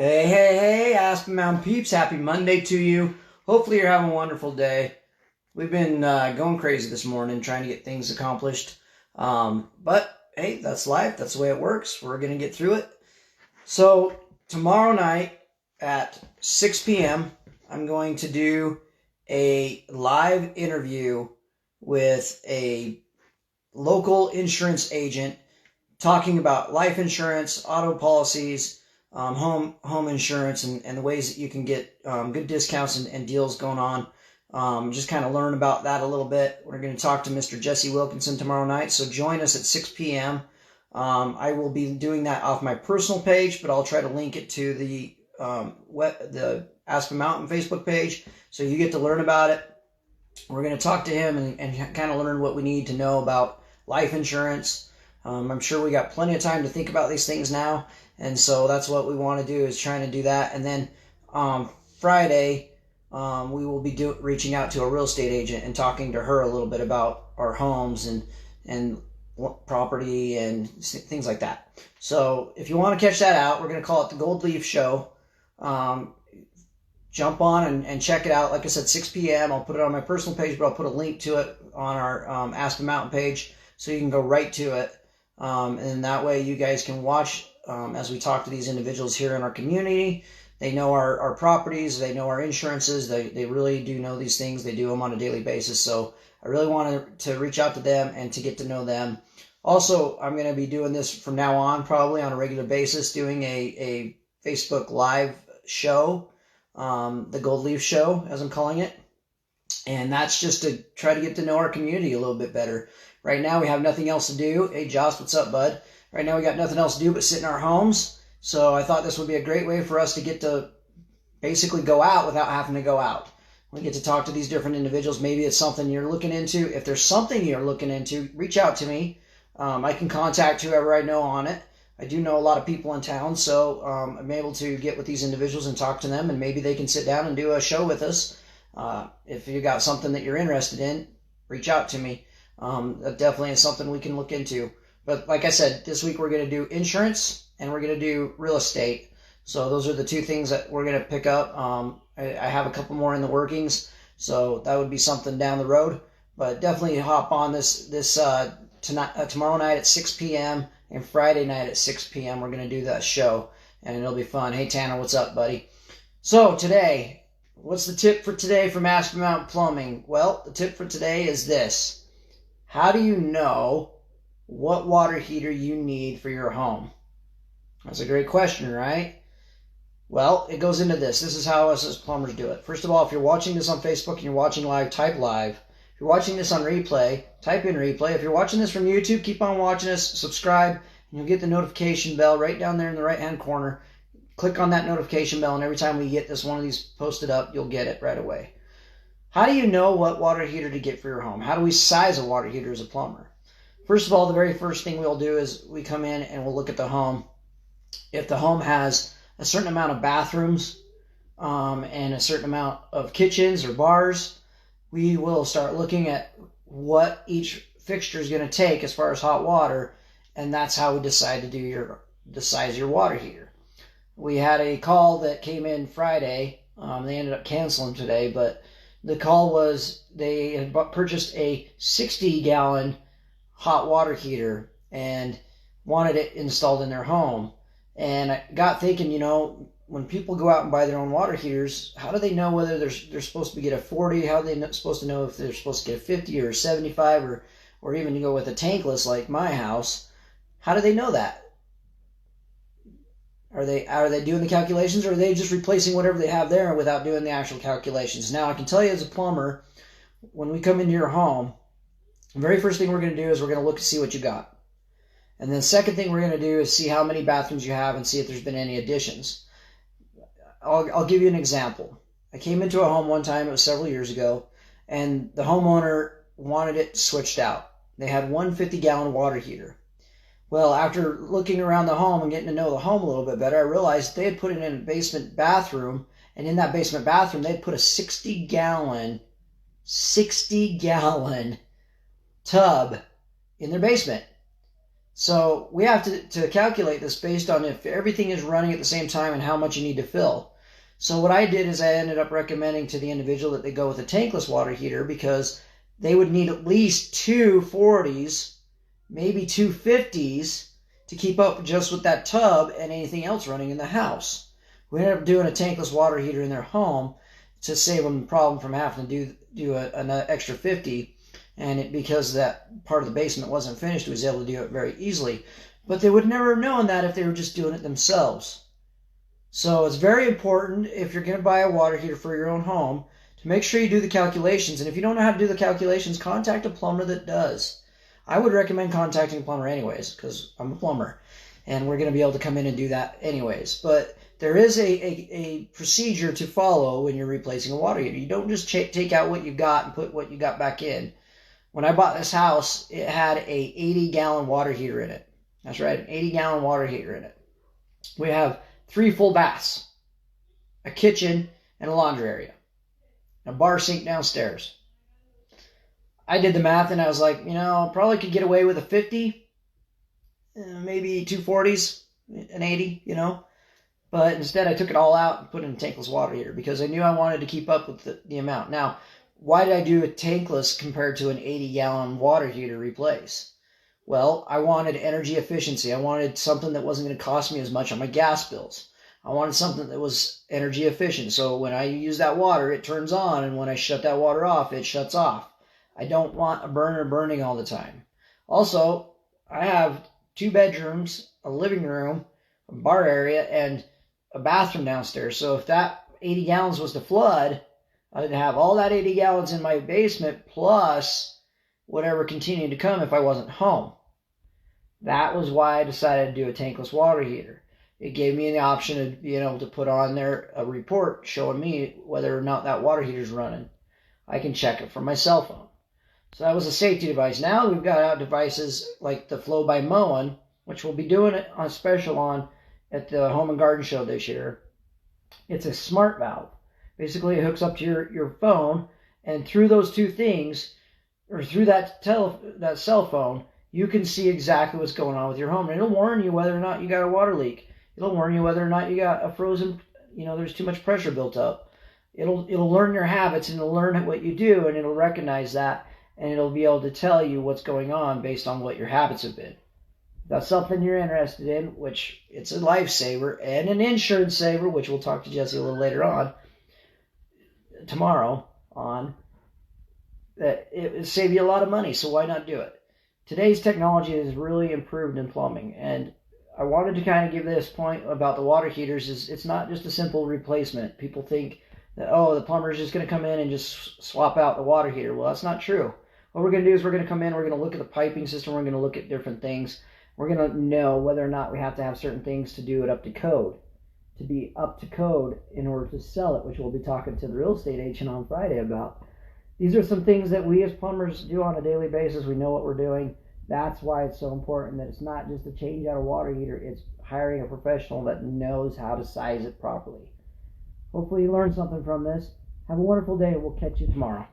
Hey, Aspen Mountain peeps, happy Monday to you. Hopefully you're having a wonderful day. We've been going crazy this morning trying to get things accomplished. But hey, that's life. That's the way it works. We're going to get through it. So tomorrow night at 6 p.m., I'm going to do a live interview with a local insurance agent talking about life insurance, auto policies, home insurance, and the ways that you can get good discounts and deals going on. Just kind of learn about that a little bit. We're going to talk to Mr. Jesse Wilkinson tomorrow night, so join us at 6 p.m. I will be doing that off my personal page, but I'll try to link it to the Aspen Mountain Facebook page, so you get to learn about it. We're going to talk to him and kind of learn what we need to know about life insurance. I'm sure we got plenty of time to think about these things now, and so that's what we want to do, is trying to do that. And then Friday, we will be reaching out to a real estate agent and talking to her a little bit about our homes and property and things like that. So if you want to catch that out, we're going to call it the Gold Leaf Show. Jump on and check it out. Like I said, 6 p.m. I'll put it on my personal page, but I'll put a link to it on our Aspen Mountain page, so you can go right to it. And that way you guys can watch as we talk to these individuals here in our community. They know our properties. They know our insurances. They really do know these things. They do them on a daily basis. So I really wanted to reach out to them and to get to know them. Also, I'm going to be doing this from now on, probably on a regular basis, doing a Facebook Live show, the Gold Leaf Show, as I'm calling it. And that's just to try to get to know our community a little bit better. Right now, we have nothing else to do. Hey, Joss, what's up, bud? Right now, we got nothing else to do but sit in our homes. So I thought this would be a great way for us to get to basically go out without having to go out. We get to talk to these different individuals. Maybe it's something you're looking into. If there's something you're looking into, reach out to me. I can contact whoever I know on it. I do know a lot of people in town, so I'm able to get with these individuals and talk to them, and maybe they can sit down and do a show with us. If you got something that you're interested in, reach out to me. That definitely is something we can look into. But like I said, this week we're going to do insurance and we're going to do real estate. So those are the two things that we're going to pick up. I have a couple more in the workings, so that would be something down the road. But definitely hop on tomorrow night at 6 p.m. and Friday night at 6 p.m. We're going to do that show, and it'll be fun. Hey, Tanner, what's up, buddy? So today, what's the tip for today from Aspen Mountain Plumbing? Well, the tip for today is this. How do you know what water heater you need for your home? That's a great question, right? Well, it goes into this. This is how us as plumbers do it. First of all, if you're watching this on Facebook and you're watching live, type live. If you're watching this on replay, type in replay. If you're watching this from YouTube, keep on watching us, subscribe, and you'll get the notification bell right down there in the right-hand corner. Click on that notification bell, and every time we get one of these posted up, you'll get it right away. How do you know what water heater to get for your home? How do we size a water heater as a plumber? First of all, the very first thing we'll do is we come in and we'll look at the home. If the home has a certain amount of bathrooms and a certain amount of kitchens or bars, we will start looking at what each fixture is going to take as far as hot water, and that's how we decide to do the size of your water heater. We had a call that came in Friday. They ended up canceling today, but the call was they had purchased a 60-gallon hot water heater and wanted it installed in their home. And I got thinking, when people go out and buy their own water heaters, how do they know whether they're supposed to get a 40? How are they supposed to know if they're supposed to get a 50 or a 75 or even to go with a tankless like my house? How do they know that? Are they doing the calculations, or are they just replacing whatever they have there without doing the actual calculations? Now, I can tell you as a plumber, when we come into your home, the very first thing we're going to do is we're going to look to see what you got. And then the second thing we're going to do is see how many bathrooms you have and see if there's been any additions. I'll give you an example. I came into a home one time, it was several years ago, and the homeowner wanted it switched out. They had one 50-gallon water heater. Well, after looking around the home and getting to know the home a little bit better, I realized they had put it in a basement bathroom, and in that basement bathroom, they had put a 60-gallon tub in their basement. So we have to calculate this based on if everything is running at the same time and how much you need to fill. So what I did is I ended up recommending to the individual that they go with a tankless water heater, because they would need at least 2 40s, maybe 2 50s to keep up just with that tub and anything else running in the house. We ended up doing a tankless water heater in their home to save them the problem from having to do an extra 50. And because that part of the basement wasn't finished, it was able to do it very easily. But they would never have known that if they were just doing it themselves. So it's very important, if you're going to buy a water heater for your own home, to make sure you do the calculations. And if you don't know how to do the calculations, contact a plumber that does. I would recommend contacting a plumber anyways, because I'm a plumber, and we're going to be able to come in and do that anyways. But there is a procedure to follow when you're replacing a water heater. You don't just take out what you got and put what you got back in. When I bought this house, it had a 80-gallon water heater in it. That's right, an 80-gallon water heater in it. We have 3 full baths, a kitchen, and a laundry area, a bar sink downstairs. I did the math and I was like, probably could get away with a 50, maybe 2 40s, an 80, But instead I took it all out and put in a tankless water heater because I knew I wanted to keep up with the amount. Now, why did I do a tankless compared to an 80-gallon water heater replace? Well, I wanted energy efficiency. I wanted something that wasn't going to cost me as much on my gas bills. I wanted something that was energy efficient. So when I use that water, it turns on, and when I shut that water off, it shuts off. I don't want a burner burning all the time. Also, I have 2 bedrooms, a living room, a bar area, and a bathroom downstairs. So if that 80 gallons was to flood, I'd have all that 80 gallons in my basement plus whatever continued to come if I wasn't home. That was why I decided to do a tankless water heater. It gave me the option of being able to put on there a report showing me whether or not that water heater's running. I can check it from my cell phone. So that was a safety device. Now we've got out devices like the Flow by Moen, which we'll be doing it on special on at the Home and Garden Show this year. It's a smart valve. Basically, it hooks up to your phone, and through those 2 things, or through that cell phone, you can see exactly what's going on with your home. And it'll warn you whether or not you got a water leak. It'll warn you whether or not you got a frozen, there's too much pressure built up. It'll learn your habits, and it'll learn what you do, and it'll recognize that, and it'll be able to tell you what's going on based on what your habits have been. If that's something you're interested in, which it's a lifesaver and an insurance saver, which we'll talk to Jesse a little later on, tomorrow on, that it would save you a lot of money, so why not do it? Today's technology has really improved in plumbing, and I wanted to kind of give this point about the water heaters. Is it's not just a simple replacement. People think that, the plumber's just going to come in and just swap out the water heater. Well, that's not true. What we're going to do is we're going to come in, we're going to look at the piping system, we're going to look at different things. We're going to know whether or not we have to have certain things to do it up to code. To be up to code in order to sell it, which we'll be talking to the real estate agent on Friday about. These are some things that we as plumbers do on a daily basis. We know what we're doing. That's why it's so important that it's not just a change out a water heater. It's hiring a professional that knows how to size it properly. Hopefully you learned something from this. Have a wonderful day. We'll catch you tomorrow.